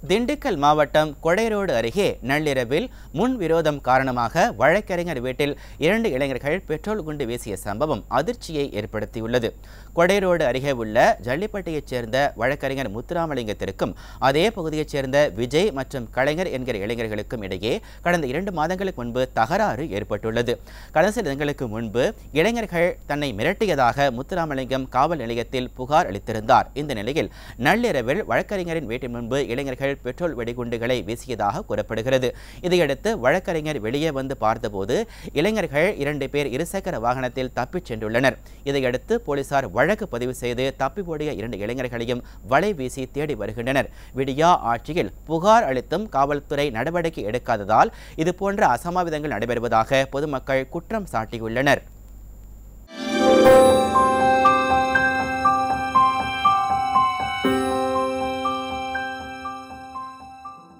திண்டுக்கல் மாவட்டம் கொடைரோடு அருகே நள்ளிரவில் முன்விரோதம் காரணமாக வழக்கறிஞர் வீட்டில் 2 இளைஞர்கள் பெட்ரோல் குண்டு வீசிய சம்பவம் அதிர்ச்சியை ஏற்படுத்தியுள்ளது. கொடைரோடு அருகே உள்ள ஜல்லிப்பட்டியைச் சேர்ந்த வழக்கறிஞர் முத்துராமலிங்கத்திற்கும் அதே பகுதியைச் சேர்ந்த விஜய் மற்றும் கலைஞர் என்கிற இளைஞர்களுக்கும் இடையே கடந்த 2 மாதங்களுக்கு முன்பு தகராறு ஏற்பட்டுள்ளது. கடந்த சில தினங்களுக்கு முன்பு இளைஞர்கள் தன்னை மிரட்டியதாக முத்துராமலிங்கம் காவல் நிலையத்தில் புகார் அளித்திருந்தார். இந்த நிலையில் நள்ளிரவில் வழக்கறிஞரின் வீட்டின் முன்பு இளைஞர்கள் பெட்ரோல் வெடிகுண்டுகளை வீசியதாக கூறப்படுகிறது. இதையடுத்து வழக்கறிஞர் வெளியே வந்து பார்த்தபோது இளைஞர்கள் 2 பேர் இருசக்கர வாகனத்தில் தப்பிச் சென்றுள்ளனர். இதையடுத்து போலீசார் வழக்கு பதிவு செய்து தப்பி ஓடிய 2 இளைஞர்களையும் வலை வீசி தேடி வருகின்றனர். விடியா ஆட்சியில் புகார் அளித்தும் காவல்துறை நடவடிக்கை எடுக்காததால் இதுபோன்ற அசம்பாவிதங்கள் நடைபெறுவதாக பொதுமக்கள் குற்றம் சாட்டியுள்ளனர்.